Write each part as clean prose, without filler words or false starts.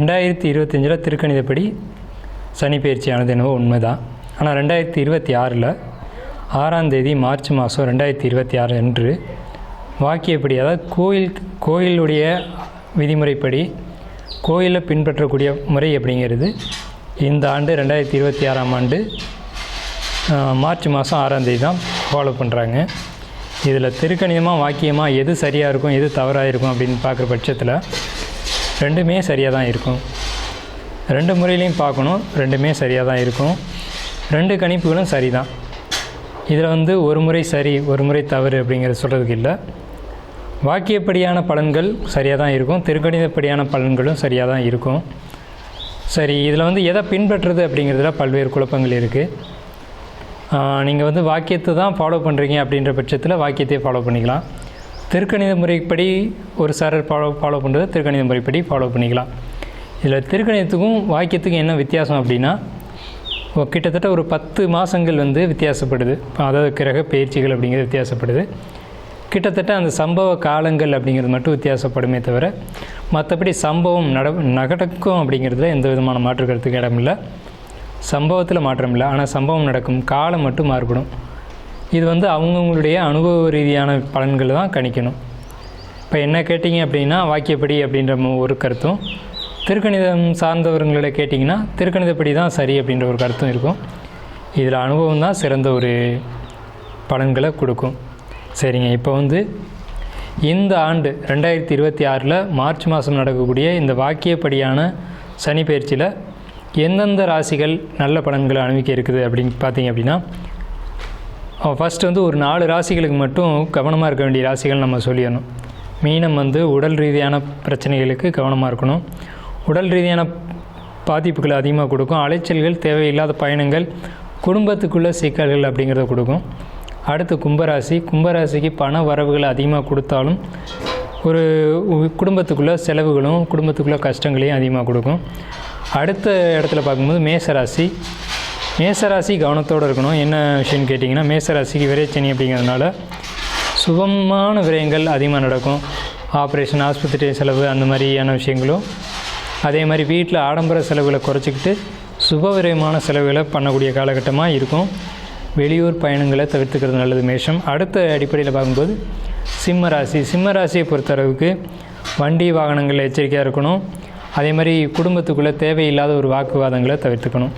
2025 திருக்கணிதப்படி சனி பயிற்சியானது என்னவோ உண்மைதான். ஆனால் 2026 6ஆம் தேதி மார்ச் மாதம் 2026 அன்று வாக்கியப்படி, அதாவது கோயிலுடைய விதிமுறைப்படி கோயிலில் பின்பற்றக்கூடிய முறை அப்படிங்கிறது இந்த ஆண்டு 2026ஆம் ஆண்டு மார்ச் மாதம் 6ஆம் தேதி தான் ஃபாலோ பண்ணுறாங்க. இதில் திருக்கணிதமாக வாக்கியமாக எது சரியாக இருக்கும் எது தவறாக இருக்கும் அப்படின்னு பார்க்குற பட்சத்தில் ரெண்டுமே சரியாக தான் இருக்கும். ரெண்டு முறையிலையும் பார்க்கணும், ரெண்டுமே சரியாக தான் இருக்கும். ரெண்டு கணிப்புகளும் சரி தான். இதில் ஒரு முறை சரி ஒரு முறை தவறு அப்படிங்கிறது சொல்கிறதுக்கு இல்லை. வாக்கியப்படியான பலன்கள் சரியாக தான் இருக்கும், திருக்கணிதப்படியான பலன்களும் சரியாக தான் இருக்கும். சரி, இதில் எதை பின்பற்றுறது அப்படிங்கிறதுல பல்வேறு குழப்பங்கள் இருக்குது. நீங்கள் வாக்கியத்தை தான் ஃபாலோ பண்ணுறீங்க அப்படின்ற பட்சத்தில் வாக்கியத்தையே ஃபாலோ பண்ணிக்கலாம். திருக்கணித முறைப்படி ஒரு சாரர் ஃபாலோ பண்ணுறது திருக்கணித முறைப்படி ஃபாலோ பண்ணிக்கலாம். இதில் திருக்கணிதத்துக்கும் வாக்கியத்துக்கும் என்ன வித்தியாசம் அப்படின்னா, கிட்டத்தட்ட ஒரு 10 மாதங்கள் வித்தியாசப்படுது. அதாவது கிரக பயிற்சிகள் அப்படிங்கிறது வித்தியாசப்படுது. கிட்டத்தட்ட அந்த சம்பவ காலங்கள் அப்படிங்கிறது மட்டும் வித்தியாசப்படுமே தவிர மற்றபடி சம்பவம் நடக்கும் அப்படிங்கிறதுல எந்த விதமான மாற்று கருத்துக்கு இடமில்லை. சம்பவத்தில் மாற்றம் இல்லை, ஆனால் சம்பவம் நடக்கும் காலம் மட்டும் மாறுபடும். இது அவங்கவுங்களுடைய அனுபவ ரீதியான பலன்களை தான் கணிக்கணும். இப்போ என்ன கேட்டிங்க அப்படின்னா வாக்கியப்படி அப்படின்ற ஒரு கருத்தும், திருக்கணிதம் சார்ந்தவர்களை கேட்டிங்கன்னா திருக்கணிதப்படி தான் சரி அப்படின்ற ஒரு கருத்தும் இருக்கும். இதில் அனுபவம் தான் சிறந்த ஒரு பலன்களை கொடுக்கும். சரிங்க, இப்போ இந்த ஆண்டு 2026 மார்ச் மாதம் நடக்கக்கூடிய இந்த வாக்கியப்படியான சனி பயிற்சியில் எந்தெந்த ராசிகள் நல்ல பலன்களை அனுபவிக்க இருக்குது அப்படின்னு பார்த்தீங்க அப்படின்னா, ஃபஸ்ட்டு ஒரு 4 ராசிகளுக்கு மட்டும் கவனமாக இருக்க வேண்டிய ராசிகள் நம்ம சொல்லிடணும். மீனம் உடல் ரீதியான பிரச்சனைகளுக்கு கவனமாக இருக்கணும். உடல் ரீதியான பாதிப்புகளை அதிகமாக கொடுக்கும். அலைச்சல்கள், தேவையில்லாத பயணங்கள், குடும்பத்துக்குள்ளே சிக்கல்கள் அப்படிங்கிறத கொடுக்கும். அடுத்து கும்பராசிக்கு பண வரவுகள் அதிகமாக கொடுத்தாலும் ஒரு குடும்பத்துக்குள்ளே செலவுகளும் குடும்பத்துக்குள்ளே கஷ்டங்களையும் அதிகமாக கொடுக்கும். அடுத்த இடத்துல பார்க்கும்போது மேசராசி கவனத்தோடு இருக்கணும். என்ன விஷயம்னு கேட்டிங்கன்னா, மேசராசிக்கு விரைச்சனி அப்படிங்கிறதுனால சுபமான விரயங்கள் அதிகமாக நடக்கும். ஆப்ரேஷன், ஆஸ்பத்திரி செலவு அந்த மாதிரியான விஷயங்களும், அதே மாதிரி வீட்டில் ஆடம்பர செலவுகளை குறைச்சிக்கிட்டு சுப விரயமான செலவுகளை பண்ணக்கூடிய காலகட்டமாக இருக்கும். வெளியூர் பயணங்களை தவிர்த்துக்கிறது நல்லது மேஷம். அடுத்த அடிப்படையில் பார்க்கும்போது சிம்மராசியை பொறுத்தளவுக்கு வண்டி வாகனங்களில் எச்சரிக்கையாக இருக்கணும். அதே மாதிரி குடும்பத்துக்குள்ளே தேவையில்லாத ஒரு வாக்குவாதங்களை தவிர்த்துக்கணும்.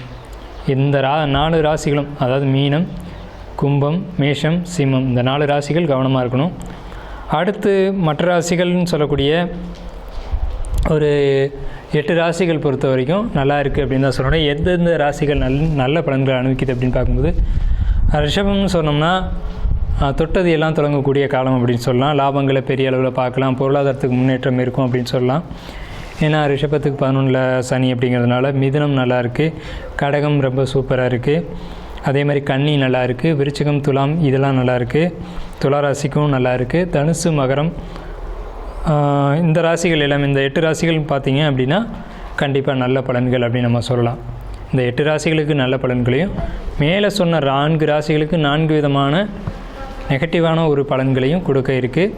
இந்த 4 ராசிகளும், அதாவது மீனம், கும்பம், மேஷம், சிம்மம், இந்த 4 ராசிகள் கவனமாக இருக்கணும். அடுத்து மற்ற ராசிகள்னு சொல்லக்கூடிய ஒரு 8 ராசிகள் பொறுத்த வரைக்கும் நல்லா இருக்குது அப்படின்னு தான் சொல்லணும். எந்தெந்த ராசிகள் நல்ல பலன்களை அனுபவிக்குது அப்படின்னு பார்க்கும்போது, ரிஷபம்னு சொன்னோம்னா தொட்டது எல்லாம் தொடங்கக்கூடிய காலம் அப்படின்னு சொல்லலாம். லாபங்களை பெரிய அளவில் பார்க்கலாம், பொருளாதாரத்துக்கு முன்னேற்றம் இருக்கும் அப்படின்னு சொல்லலாம். ஏன்னா ரிஷபத்துக்கு 11 சனி அப்படிங்கிறதுனால. மிதுனம் நல்லா இருக்குது, கடகம் ரொம்ப சூப்பராக இருக்குது, அதே மாதிரி கன்னி நல்லா இருக்குது, விருச்சிகம், துலாம் இதெல்லாம் நல்லா இருக்குது, துளாராசிக்கும் நல்லா இருக்குது, தனுசு, மகரம், இந்த ராசிகள் எல்லாம், இந்த 8 ராசிகள் பார்த்திங்க அப்படின்னா கண்டிப்பாக நல்ல பலன்கள் அப்படின்னு நம்ம சொல்லலாம். இந்த 8 ராசிகளுக்கு நல்ல பலன்களையும், மேலே சொன்ன 4 ராசிகளுக்கு 4 விதமான நெகட்டிவான ஒரு பலன்களையும் கொடுக்க இருக்குது.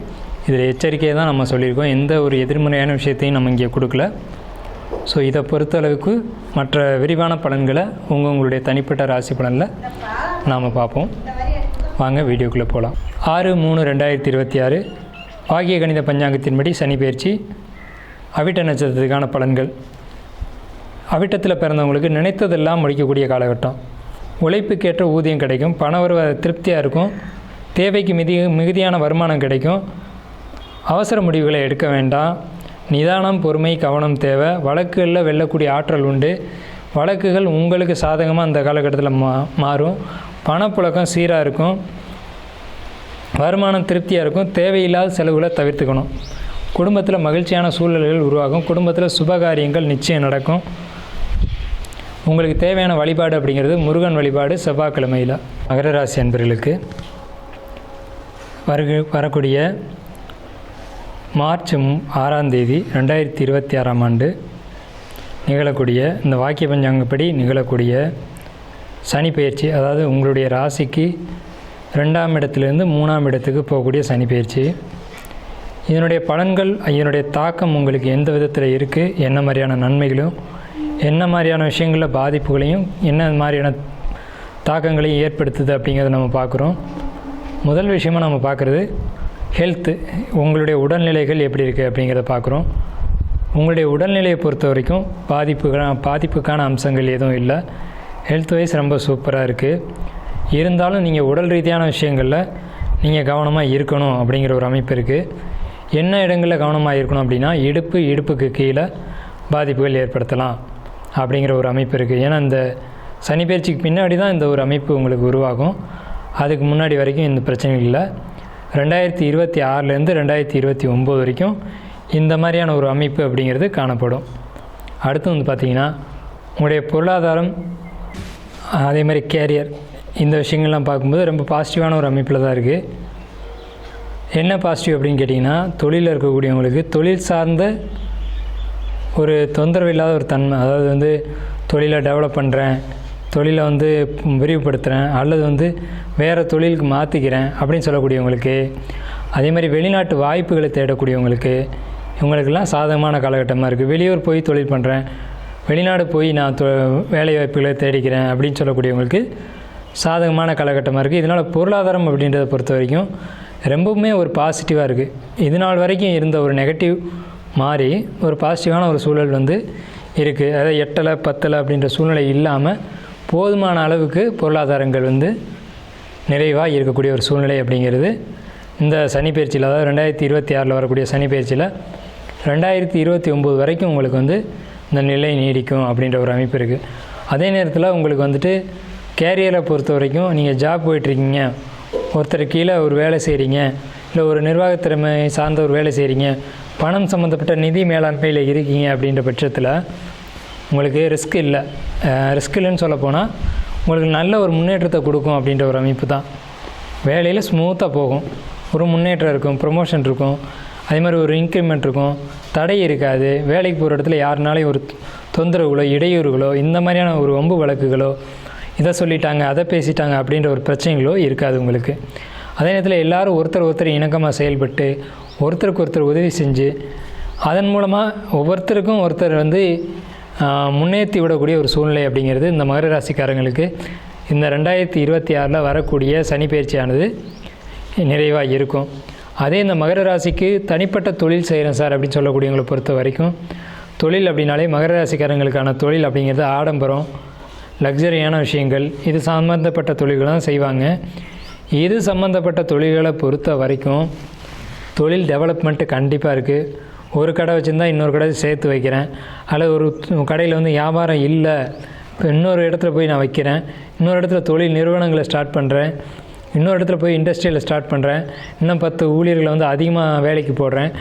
இதில் எச்சரிக்கையை தான் நம்ம சொல்லியிருக்கோம். எந்த ஒரு எதிர்மறையான விஷயத்தையும் நம்ம இங்கே கொடுக்கல. ஸோ இதை பொறுத்தளவுக்கு மற்ற விரிவான பலன்களை உங்களுடைய தனிப்பட்ட ராசி பலனில் நாம் பார்ப்போம். வாங்க வீடியோக்குள்ளே போகலாம். 6/3/2026 வாக்கிய கணித பஞ்சாங்கத்தின்படி சனி பயிற்சி அவிட்ட நட்சத்திரத்துக்கான பலன்கள். அவிட்டத்தில் பிறந்தவங்களுக்கு நினைத்ததெல்லாம் முடிக்கக்கூடிய காலகட்டம். உழைப்புக்கேற்ற ஊதியம் கிடைக்கும், பணவரவு திருப்தியாக இருக்கும், தேவைக்கு மிகுதியான வருமானம் கிடைக்கும். அவசர முடிவுகளை எடுக்க வேண்டாம், நிதானம், பொறுமை, கவனம் தேவை. வழக்குகளில் வெல்லக்கூடிய ஆற்றல் உண்டு. வழக்குகள் உங்களுக்கு சாதகமாக அந்த காலகட்டத்தில் மாறும். பணப்புழக்கம் சீராக இருக்கும், வருமானம் திருப்தியாக இருக்கும். தேவையில்லாத செலவுகளை தவிர்த்துக்கணும். குடும்பத்தில் மகிழ்ச்சியான சூழ்நிலைகள் உருவாகும். குடும்பத்தில் சுபகாரியங்கள் நிச்சயம் நடக்கும். உங்களுக்கு தேவையான வழிபாடு அப்படிங்கிறது முருகன் வழிபாடு செவ்வாய்க்கிழமையில். மகர ராசி அன்பர்களுக்கு வரக்கூடிய மார்ச் 6ஆம் தேதி 2026ஆம் ஆண்டு நிகழக்கூடிய இந்த வாக்கிய பஞ்சாங்கப்படி நிகழக்கூடிய சனி பயிற்சி, அதாவது உங்களுடைய ராசிக்கு 2ஆம் இடத்துலேருந்து 3ஆம் இடத்துக்கு போகக்கூடிய சனி பயிற்சி, இதனுடைய பலன்கள், இதனுடைய தாக்கம் உங்களுக்கு எந்த விதத்தில் இருக்குது, என்ன மாதிரியான நன்மைகளும், என்ன மாதிரியான விஷயங்களில் பாதிப்புகளையும், என்ன மாதிரியான தாக்கங்களையும் ஏற்படுத்துது அப்படிங்கிறத நம்ம பார்க்குறோம். முதல் விஷயமாக நம்ம பார்க்குறது ஹெல்த்து. உங்களுடைய உடல்நிலைகள் எப்படி இருக்குது அப்படிங்கிறத பார்க்குறோம். உங்களுடைய உடல்நிலையை பொறுத்த வரைக்கும் பாதிப்புக்கான அம்சங்கள் எதுவும் இல்லை. ஹெல்த் வைஸ் ரொம்ப சூப்பராக இருக்குது. இருந்தாலும் நீங்கள் உடல் ரீதியான விஷயங்களில் நீங்கள் கவனமாக இருக்கணும் அப்படிங்கிற ஒரு அமைப்பு இருக்குது. என்ன இடங்களில் கவனமாக இருக்கணும் அப்படின்னா, இடுப்புக்கு கீழே பாதிப்புகள் ஏற்படுத்தலாம் அப்படிங்கிற ஒரு அமைப்பு இருக்குது. ஏன்னா இந்த சனி பயிற்சிக்கு பின்னாடி தான் இந்த ஒரு அமைப்பு உங்களுக்கு உருவாகும். அதுக்கு முன்னாடி வரைக்கும் இந்த பிரச்சனைகள் இல்லை. 2026லேருந்து 2029 வரைக்கும் இந்த மாதிரியான ஒரு அமைப்பு அப்படிங்கிறது காணப்படும். அடுத்து வந்து பார்த்திங்கன்னா, உங்களுடைய பொருளாதாரம், அதே மாதிரி கேரியர், இந்த விஷயங்கள்லாம் பார்க்கும்போது ரொம்ப பாசிட்டிவான ஒரு அமைப்பில் தான் இருக்குது. என்ன பாசிட்டிவ் அப்படின்னு கேட்டிங்கன்னா, தொழிலில் இருக்கக்கூடியவங்களுக்கு தொழில் சார்ந்த ஒரு தொந்தரவு இல்லாத ஒரு தன்மை, அதாவது வந்து தொழிலை டெவலப் பண்ணுறேன், தொழிலை வந்து விரிவுபடுத்துகிறேன், அல்லது வந்து வேறு தொழிலுக்கு மாற்றிக்கிறேன் அப்படின்னு சொல்லக்கூடியவங்களுக்கு, அதே மாதிரி வெளிநாட்டு வாய்ப்புகளை தேடக்கூடியவங்களுக்கு, இவங்களுக்கெல்லாம் சாதகமான காலகட்டமாக இருக்குது. வெளியூர் போய் தொழில் பண்ணுறேன், வெளிநாடு போய் நான் வேலை வாய்ப்புகளை தேடிக்கிறேன் அப்படின்னு சொல்லக்கூடியவங்களுக்கு சாதகமான காலகட்டமாக இருக்குது. இதனால் பொருளாதாரம் அப்படின்றத பொறுத்த வரைக்கும் ரொம்பவுமே ஒரு பாசிட்டிவாக இருக்குது. இது நாள் வரைக்கும் இருந்த ஒரு நெகட்டிவ் மாறி ஒரு பாசிட்டிவான ஒரு சூழல் வந்து இருக்குது. அதாவது 8 10 அப்படின்ற சூழ்நிலை இல்லாமல் போதுமான அளவுக்கு பொருளாதாரங்கள் வந்து நிறைவாக இருக்கக்கூடிய ஒரு சூழ்நிலை அப்படிங்கிறது இந்த சனி பயிற்சியில், அதாவது 2026 வரக்கூடிய சனி பயிற்சியில் 2029 வரைக்கும் உங்களுக்கு வந்து இந்த நிலை நீடிக்கும் அப்படின்ற ஒரு அமைப்பு இருக்குது. அதே நேரத்தில் உங்களுக்கு வந்துட்டு கேரியரை பொறுத்த வரைக்கும் நீங்கள் ஜாப் போயிட்டுருக்கீங்க, ஒருத்தர் கீழே ஒரு வேலை செய்கிறீங்க, இல்லை ஒரு நிர்வாகத்திறமை சார்ந்த ஒரு வேலை செய்கிறீங்க, பணம் சம்மந்தப்பட்ட நிதி மேலாண்மையில் இருக்கீங்க அப்படின்ற பட்சத்தில் உங்களுக்கு ரிஸ்க் இல்லைன்னு சொல்லப்போனால் உங்களுக்கு நல்ல ஒரு முன்னேற்றத்தை கொடுக்கும் அப்படின்ற ஒரு அமைப்பு தான். வேலையில் ஸ்மூத்தாக போகும், ஒரு முன்னேற்றம் இருக்கும், ப்ரொமோஷன் இருக்கும், அதே மாதிரி ஒரு இன்க்ரிமெண்ட் இருக்கும், தடை இருக்காது. வேலைக்கு போகிற இடத்துல யாருனாலையும் ஒரு தொந்தரவுகளோ இடையூறுகளோ இந்த மாதிரியான ஒரு வம்பு வழக்குகளோ, இதை சொல்லிட்டாங்க அதை பேசிட்டாங்க அப்படின்ற ஒரு பிரச்சனைகளோ இருக்காது உங்களுக்கு. அதே நேரத்தில் எல்லோரும் ஒருத்தர் இணக்கமாக செயல்பட்டு ஒருத்தருக்கு ஒருத்தர் உதவி செஞ்சு அதன் மூலமாக ஒவ்வொருத்தருக்கும் ஒருத்தர் வந்து முன்னேற்றி விடக்கூடிய ஒரு சூழ்நிலை அப்படிங்கிறது இந்த மகர ராசிக்காரங்களுக்கு இந்த 2026 வரக்கூடிய சனி பயிற்சியானது நிறைவாக இருக்கும். அதே இந்த மகர ராசிக்கு தனிப்பட்ட தொழில் செய்கிறேன் சார் அப்படின்னு சொல்லக்கூடியவங்களை பொறுத்த வரைக்கும், தொழில் அப்படின்னாலே மகர ராசிக்காரங்களுக்கான தொழில் அப்படிங்கிறது ஆடம்பரம், லக்ஸரியான விஷயங்கள், இது சம்மந்தப்பட்ட தொழில்கள் தான் செய்வாங்க. இது சம்மந்தப்பட்ட தொழில்களை பொறுத்த வரைக்கும் தொழில் டெவலப்மெண்ட்டு கண்டிப்பாக இருக்குது. ஒரு கடை வச்சுருந்தா இன்னொரு கடை சேர்த்து வைக்கிறேன், அல்லது ஒரு கடையில் வந்து வியாபாரம் இல்லை, இப்போ இன்னொரு இடத்துல போய் நான் வைக்கிறேன், இன்னொரு இடத்துல தொழில் நிறுவனங்களை ஸ்டார்ட் பண்ணுறேன், இன்னொரு இடத்துல போய் இண்டஸ்ட்ரியில் ஸ்டார்ட் பண்ணுறேன், இன்னும் 10 ஊழியர்களை வந்து அதிகமாக வேலைக்கு போடுறேன்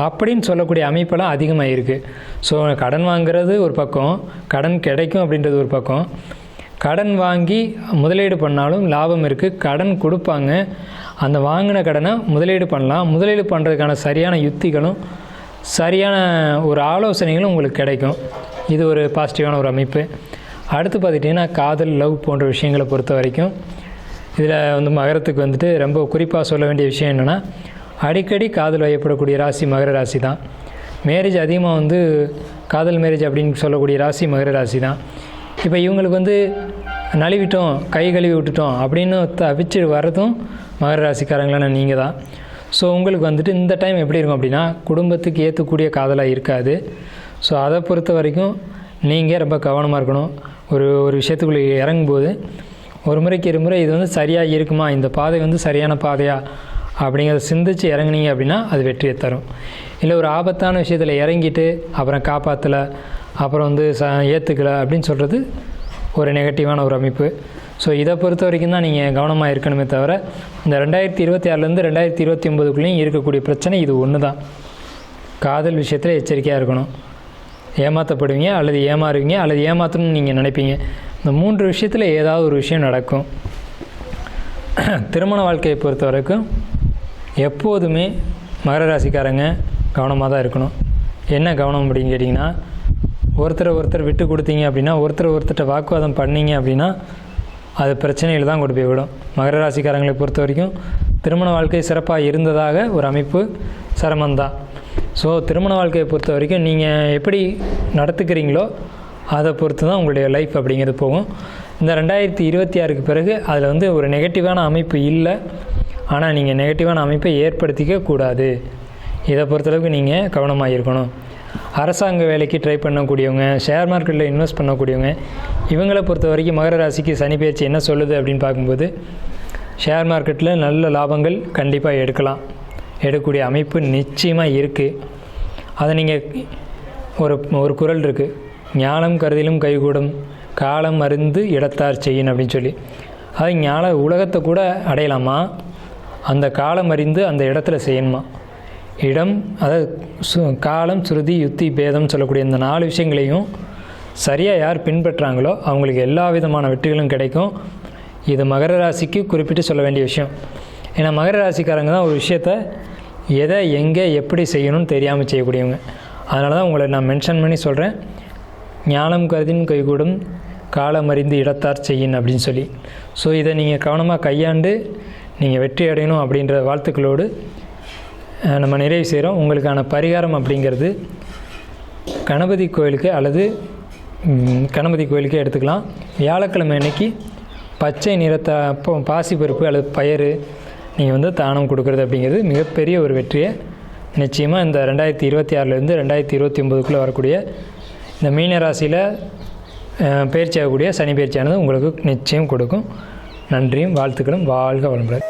அப்படின்னு சொல்லக்கூடிய அமைப்பெல்லாம் அதிகமாக இருக்குது. ஸோ கடன் வாங்குறது ஒரு பக்கம், கடன் கிடைக்கும் அப்படின்றது ஒரு பக்கம். கடன் வாங்கி முதலீடு பண்ணாலும் லாபம் இருக்குது, கடன் கொடுப்பாங்க, அந்த வாங்கின கடனை முதலீடு பண்ணலாம். முதலீடு பண்ணுறதுக்கான சரியான யுத்திகளும் சரியான ஒரு ஆலோசனைகளும் உங்களுக்கு கிடைக்கும். இது ஒரு பாசிட்டிவான ஒரு அமைப்பு. அடுத்து பார்த்துட்டிங்கன்னா, காதல், லவ் போன்ற விஷயங்களை பொறுத்த வரைக்கும் இதில் வந்து மகரத்துக்கு வந்துட்டு ரொம்ப குறிப்பாக சொல்ல வேண்டிய விஷயம் என்னென்னா, அடிக்கடி காதல் வயப்படக்கூடிய ராசி மகர ராசி தான். மேரேஜ் அதிகமாக வந்து காதல் மேரேஜ் அப்படின்னு சொல்லக்கூடிய ராசி மகர ராசி தான். இப்போ இவங்களுக்கு வந்து நழுவிட்டோம், கை கழுவி விட்டுட்டோம் அப்படின்னு தவிச்சு வர்றதும் மகர ராசிக்காரங்களான நீங்கள் தான். ஸோ உங்களுக்கு வந்துட்டு இந்த டைம் எப்படி இருக்கும் அப்படின்னா, குடும்பத்துக்கு ஏற்றக்கூடிய காதலாக இருக்காது. ஸோ அதை பொறுத்த வரைக்கும் நீங்கள் ரொம்ப கவனமாக இருக்கணும். ஒரு விஷயத்துக்குள்ளே இறங்கும்போது ஒரு முறைக்கு இருமுறை இது வந்து சரியாக இருக்குமா, இந்த பாதை வந்து சரியான பாதையா அப்படிங்கிறத சிந்திச்சு இறங்குனீங்க அப்படின்னா அது வெற்றியை தரும். இல்லை ஒரு ஆபத்தான விஷயத்தில் இறங்கிட்டு அப்புறம் காப்பாற்றலை, அப்புறம் வந்து ஏற்றுக்கலை அப்படின்னு சொல்கிறது ஒரு நெகட்டிவான ஒரு அமைப்பு. ஸோ இதை பொறுத்த வரைக்கும் தான் நீங்கள் கவனமாக இருக்கணுமே தவிர, இந்த 2026லேருந்து 2029க்குள்ளேயும் இருக்கக்கூடிய பிரச்சனை இது ஒன்று தான். காதல் விஷயத்தில் எச்சரிக்கையாக இருக்கணும். ஏமாற்றப்படுவீங்க, அல்லது ஏமாறுவீங்க, அல்லது ஏமாற்றணும்னு நீங்கள் நினைப்பீங்க. இந்த 3 விஷயத்தில் ஏதாவது ஒரு விஷயம் நடக்கும். திருமண வாழ்க்கையை பொறுத்த வரைக்கும் எப்போதுமே மகர ராசிக்காரங்க கவனமாக தான் இருக்கணும். என்ன கவனம் அப்படின்னு கேட்டிங்கன்னா, ஒருத்தர் விட்டு கொடுத்தீங்க அப்படின்னா, ஒருத்தர்கிட்ட வாக்குவாதம் பண்ணீங்க அப்படின்னா அது பிரச்சனையில் தான் கொண்டு போய் விடும். மகர ராசிக்காரங்களை பொறுத்த வரைக்கும் திருமண வாழ்க்கை சிறப்பாக இருந்ததாக ஒரு அமைப்பு சிரமந்தான். ஸோ திருமண வாழ்க்கையை பொறுத்த வரைக்கும் நீங்கள் எப்படி நடத்துக்கிறீங்களோ அதை பொறுத்து தான் உங்களுடைய லைஃப் அப்படிங்கிறது போகும். இந்த 2026க்கு பிறகு அதில் வந்து ஒரு நெகட்டிவான அமைப்பு இல்லை. ஆனால் நீங்கள் நெகட்டிவான அமைப்பை ஏற்படுத்திக்க கூடாது. இதை பொறுத்தளவுக்கு நீங்கள் கவனமாக இருக்கணும். அரசாங்க வேலைக்கு ட்ரை பண்ணக்கூடியவங்க, ஷேர் மார்க்கெட்டில் இன்வெஸ்ட் பண்ணக்கூடியவங்க, இவங்களை பொறுத்த வரைக்கும் மகர ராசிக்கு சனி பெயர்ச்சி என்ன சொல்லுது அப்படின்னு பார்க்கும்போது, ஷேர் மார்க்கெட்டில் நல்ல லாபங்கள் கண்டிப்பாக எடுக்கக்கூடிய அமைப்பு நிச்சயமாக இருக்குது. அதை நீங்கள் ஒரு குறள் இருக்குது, ஞானம் கருதிலும் கைகூடும், காலம் அறிந்து இடத்தார் செய்யின் அப்படின்னு சொல்லி. அது உலகத்தை கூட அடையலாமா, அந்த காலம் அறிந்து அந்த இடத்துல செய்யணுமா. இடம், அதாவது காலம், சுருதி, யுத்தி, பேதம் சொல்லக்கூடிய இந்த 4 விஷயங்களையும் சரியாக யார் பின்பற்றாங்களோ அவங்களுக்கு எல்லா விதமான வெற்றிகளும் கிடைக்கும். இது மகர ராசிக்கு குறிப்பிட்டு சொல்ல வேண்டிய விஷயம். ஏன்னா மகர ராசிக்காரங்க தான் ஒரு விஷயத்தை எதை எங்கே எப்படி செய்யணும்னு தெரியாமல் செய்யக்கூடியவங்க. அதனால தான் உங்களை நான் மென்ஷன் பண்ணி சொல்கிறேன், ஞானம் கருதின் கைகூடும், காலம் அறிந்து இடத்தார் செய்யின் அப்படின்னு சொல்லி. ஸோ இதை நீங்கள் கவனமாக கையாண்டு நீங்கள் வெற்றி அடையணும் அப்படின்ற வாழ்த்துக்களோடு நம்ம நிறைவு செய்கிறோம். உங்களுக்கான பரிகாரம் அப்படிங்கிறது கணபதி கோயிலுக்கு அல்லது கணபதி கோயிலுக்கு எடுத்துக்கலாம். வியாழக்கிழமை அன்னைக்கு பச்சை நிறத்தை பாசிப்பருப்பு அல்லது பயறு நீங்கள் வந்து தானம் கொடுக்குறது அப்படிங்கிறது மிகப்பெரிய ஒரு வெற்றியை நிச்சயமாக இந்த 2026லேருந்து 2029க்குள்ளே வரக்கூடிய இந்த மீன ராசியில் பயிற்சி ஆகக்கூடிய சனி பயிற்சியானது உங்களுக்கு நிச்சயம் கொடுக்கும். நன்றியும் வாழ்த்துக்களும். வாழ்க வளமுடன்.